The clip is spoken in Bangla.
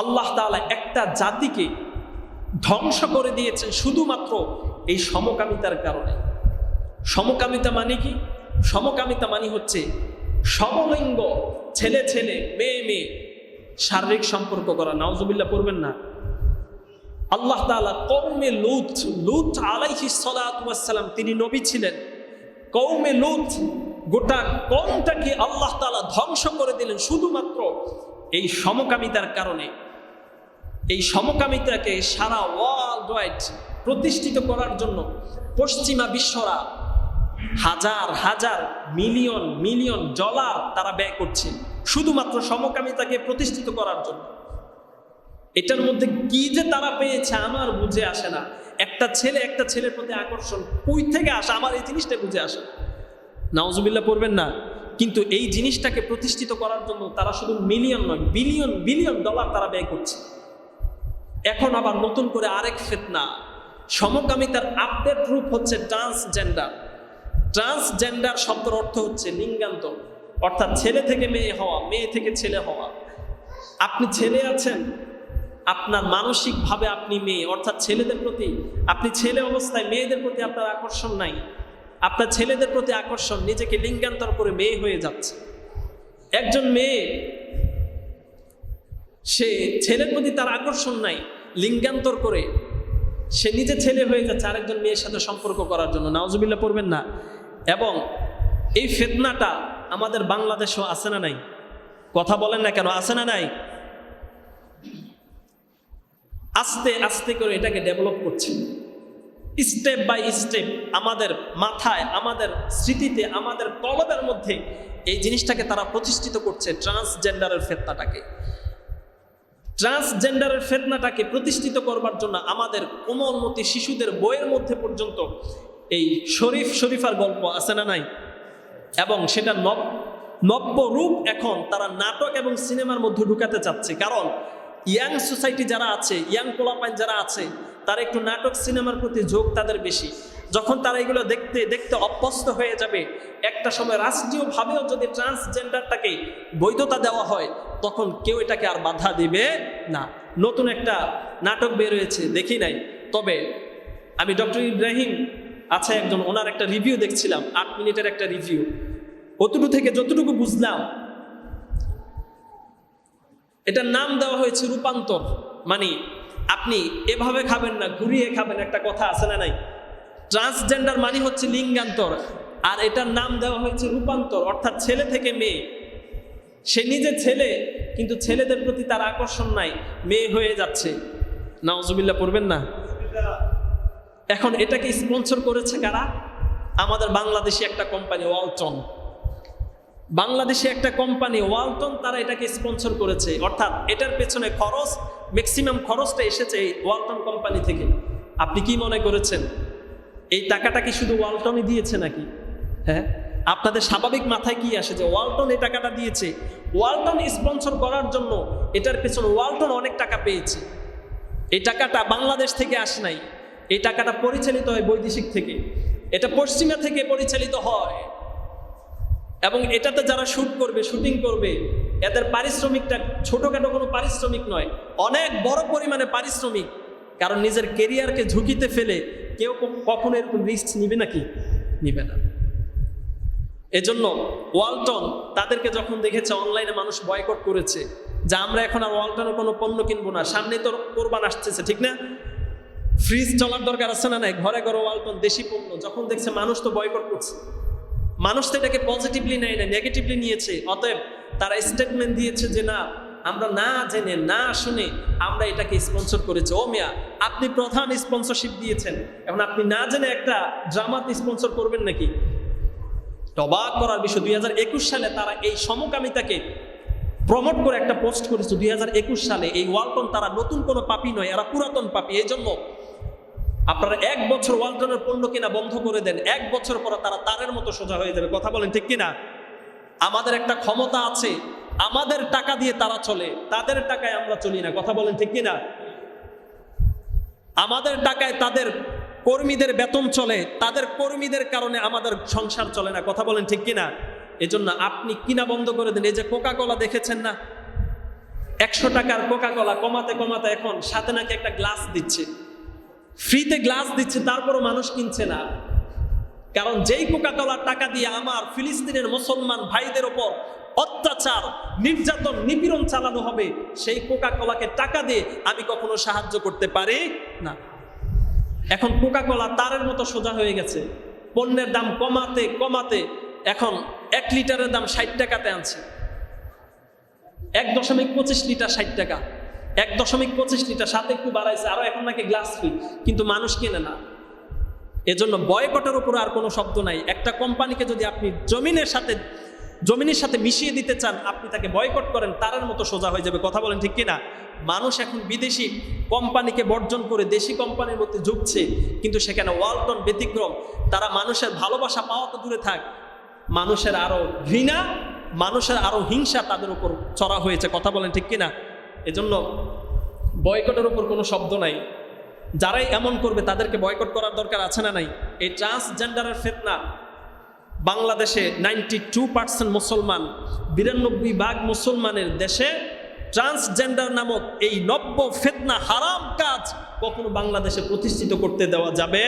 আল্লাহ তাআলা একটা জাতিকে ধ্বংস করে দিয়েছেন শুধুমাত্র এই সমকামিতার কারণে। সমকামিতা মানে কি? সমকামিতা মানে হচ্ছে সমলিঙ্গ ছেলে ছেলে মেয়ে মেয়ে শারীরিক সম্পর্ক করা। নাউজুবিল্লাহ পড়বেন না। আল্লাহ তাআলা কওমে লূত আলাইহিস সালাতু ওয়াস সালাম, তিনি নবী ছিলেন। কওমে লূত গোটা কওমটাকে আল্লাহ তাআলা ধ্বংস করে দিলেন শুধুমাত্র এই সমকামিতার কারণে। এই সমকামিতাকে সারা ওয়ার্ল্ড ওয়াইড প্রতিষ্ঠিত করার জন্য পশ্চিমা বিশ্বরা হাজার হাজার মিলিয়ন মিলিয়ন ডলার তারা ব্যয় করছে শুধুমাত্র সমকামিতাকে প্রতিষ্ঠিত করার জন্য। এটার মধ্যে কি যে তারা পেয়েছে আমার বুঝে আসে না। একটা ছেলে একটা ছেলের প্রতি আকর্ষণ কই থেকে আসে আমার এই জিনিসটা বুঝে আসে না। নাউজুবিল্লাহ পড়বেন না। কিন্তু এই জিনিসটাকে প্রতিষ্ঠিত করার জন্য তারা শুধু মিলিয়ন নয় বিলিয়ন বিলিয়ন ডলার তারা ব্যয় করছে। এখন আবার নতুন করে আরেক ফিতনা, সমকামিতার আপডেট রূপ হচ্ছে ট্রান্সজেন্ডার। ট্রান্সজেন্ডার শব্দের অর্থ হচ্ছে লিঙ্গান্তর, অর্থাৎ ছেলে থেকে মেয়ে হওয়া, মেয়ে থেকে ছেলে হওয়া। আপনি ছেলে আছেন, আপনার মানসিকভাবে আপনি মেয়ে, অর্থাৎ ছেলেদের প্রতি আপনি ছেলে অবস্থায় মেয়েদের প্রতি আপনার আকর্ষণ নাই। আপনার ছেলেদের প্রতি আকর্ষণ, নিজেকে লিঙ্গান্তর করে মেয়ে হয়ে যাচ্ছে। একজন মেয়ে, সে ছেলের প্রতি তার আকর্ষণ নাই, লিঙ্গান্তর করে সে নিজে ছেলে হয়ে যাচ্ছে আরেকজন মেয়ের সাথে সম্পর্ক করার জন্য। নাউজুবিল্লাহ পড়বেন না। এবং এই ফিতনাটা আমাদের বাংলাদেশেও আছে না নাই? কথা বলেন না কেন, আছে না নাই? আস্তে আস্তে করে এটাকে ডেভেলপ করছে, স্টেপ বাই স্টেপ আমাদের মাথায়, আমাদের স্মৃতিতে, আমাদের কলবের মধ্যে এই জিনিসটাকে তারা প্রতিষ্ঠিত করছে। ট্রান্সজেন্ডারের ফিতনাটাকে, ট্রান্সজেন্ডারের ফিতনাটাকে প্রতিষ্ঠিত করবার জন্য আমাদের কোমলমতি শিশুদের বইয়ের মধ্যে পর্যন্ত এই শরীফার গল্প আছে না নাই? এবং সেটা নব্য রূপ এখন তারা নাটক এবং সিনেমার মধ্যে ঢুকাতে চাচ্ছে। কারণ ইয়াং সোসাইটি যারা আছে, ইয়াং পোলাপাইন যারা আছে, তারা একটু নাটক সিনেমার প্রতি ঝোঁক তাদের বেশি। যখন তারা এগুলো দেখতে দেখতে অভ্যস্ত হয়ে যাবে, একটা সময় রাষ্ট্রীয়ভাবেও যদি ট্রান্সজেন্ডারটাকে বৈধতা দেওয়া হয়, তখন কেউ এটাকে আর বাধা দিবে না। নতুন একটা নাটক বের হয়েছে, দেখি নাই, তবে আমি ডক্টর ইব্রাহিম আছে একজন, ওনার একটা রিভিউ দেখছিলাম, 8 মিনিটের একটা রিভিউ। অতটুকু থেকে যতটুকু বুঝলাম, এটার নাম দেওয়া হয়েছে রূপান্তর। মানে আপনি এভাবে খাবেন না, ঘুরিয়ে খাবেন, একটা কথা আছে না নাই? ট্রান্সজেন্ডার মানে হচ্ছে লিঙ্গান্তর, আর এটার নাম দেওয়া হয়েছে রূপান্তর, অর্থাৎ ছেলে থেকে মেয়ে। সে নিজে ছেলে, কিন্তু ছেলেদের প্রতি তার আকর্ষণ নাই, মেয়ে হয়ে যাচ্ছে। নাউজুবিল্লাহ পড়বেন না। এখন এটাকে স্পন্সর করেছে কারা? আমাদের বাংলাদেশি একটা কোম্পানি ওয়ালটন। বাংলাদেশি একটা কোম্পানি ওয়ালটন, তারা এটাকে স্পন্সর করেছে। অর্থাৎ এটার পেছনে খরচ, ম্যাক্সিমাম খরচটা এসেছে এই ওয়ালটন কোম্পানি থেকে। আপনি কি মনে করেছেন এই টাকাটা কি শুধু ওয়ালটনই দিয়েছে নাকি? হ্যাঁ, আপনাদের স্বাভাবিক মাথায় কি আসে যে ওয়ালটন এই টাকাটা দিয়েছে? ওয়ালটন স্পন্সর করার জন্য এটার পেছনে ওয়ালটন অনেক টাকা পেয়েছে। এই টাকাটা বাংলাদেশ থেকে আসে নাই, এই টাকাটা পরিচালিত হয় বৈদেশিক থেকে, এটা পশ্চিমা থেকে পরিচালিত হয়। এবং এটাতে যারা শুটিং করবে, এদের পারিশ্রমিকটা ছোটখাটো কোনো পারিশ্রমিক নয়, অনেক বড় পরিমাণে পারিশ্রমিক। কারণ নিজের কেরিয়ারকে ঝুঁকিতে ফেলে কেউ কখনো এরকম রিস্ক নিবে নাকি? নিবে না। এজন্য ওয়ালটন তাদেরকে যখন দেখেছে অনলাইনে মানুষ বয়কট করেছে, যে আমরা এখন আর ওয়ালটনের কোনো পণ্য কিনবো না, সামনেই তো কোরবান আসতেছে, ঠিক না? ফ্রিজ চলার দরকার আছে না নাই? ঘরে ঘরে ওয়ালটন দেশি পণ্য। যখন দেখছে মানুষ তো বয়কট করছে, মানুষ তো এটাকে পজিটিভলি নেয় না, নেগেটিভলি নিয়েছে। অতএব তারা স্টেটমেন্ট দিয়েছে যে না, আমরা না জেনে না শুনে আমরা এটাকে স্পন্সর করেছি। ও মিয়া, আপনি প্রধান স্পন্সরশিপ দিয়েছেন, এখন আপনি না জেনে একটা ড্রামাতে স্পন্সর করবেন নাকি? অবাক করার বিষয়, 2021 সালে তারা এই সমকামিতাকে প্রমোট করে একটা পোস্ট করেছে। 2021 সালে এই ওয়ালটন, তারা নতুন কোনো পাপি নয়, এরা পুরাতন পাপি। এই জন্য আপনারা 1 বছর ওয়ালটনের পণ্য কিনা বন্ধ করে দেন, 1 বছর পরে তারা তারের মতো সোজা হয়ে যাবে। কথা বলেন ঠিক কিনা? আমাদের একটা ক্ষমতা আছে, আমাদের টাকা দিয়ে তারা চলে, তাদের টাকায় আমরা চলি না। কথা বলেন ঠিক কিনা? আমাদের টাকায় তাদের কর্মীদের বেতন চলে, তাদের কর্মীদের কারণে আমাদের সংসার চলে না। কথা বলেন ঠিক কিনা? এজন্য আপনি কিনা বন্ধ করে দেন। এই যে কোকা কোলা দেখেছেন না, 100 টাকার কোকা কোলা কমাতে কমাতে এখন সাথে নাকি একটা গ্লাস দিচ্ছে, ফ্রিতে গ্লাস দিচ্ছে, তারপরও মানুষ কিনছে না। কারণ যেই কোকা কোলার টাকা দিয়ে আমার ফিলিস্তিনের মুসলমান ভাইদের ওপর অত্যাচার, নির্যাতন, নিপীড়ন চালানো হবে, সেই কোকা কোলাকে টাকা দিয়ে আমি কখনো সাহায্য করতে পারি না। এখন কোকা কোলা তারের মতো সোজা হয়ে গেছে, পণ্যের দাম কমাতে কমাতে এখন 1 লিটারের দাম 60 টাকাতে আনছে। 1.25 লিটার 60 টাকা, 1.25 লিটার, সাথে একটু বাড়াইছে আরো, এখন নাকি গ্লাস ফ্রি, কিন্তু মানুষ কেনে না। এজন্য বয়কটের উপর আর কোনো শব্দ নাই। একটা কোম্পানিকে যদি আপনি জমিনের সাথে মিশিয়ে দিতে চান, আপনি তাকে বয়কট করেন, তারের মতো সোজা হয়ে যাবে। কথা বলেন ঠিক কিনা? মানুষ এখন বিদেশি কোম্পানিকে বর্জন করে দেশি কোম্পানির মধ্যে ঝুঁকছে, কিন্তু সেখানে ওয়ালটন ব্যতিক্রম। তারা মানুষের ভালোবাসা পাওয়া তো দূরে থাক, মানুষের আরো ঘৃণা, মানুষের আরো হিংসা তাদের উপর চড়া হয়েছে। কথা বলেন ঠিক কিনা? এজন্য বয়কটের উপর কোনো শব্দ নাই। যারাই এমন করবে তাদেরকে বয়কট করার দরকার আছে না নাই? এই ট্রান্সজেন্ডারের ফিতনা বাংলাদেশে 92% মুসলমান, 92% মুসলমানের দেশে ট্রান্সজেন্ডার নামক এই নব্য ফিতনা হারাম কাজ কখনো বাংলাদেশে প্রতিষ্ঠিত করতে দেওয়া যাবে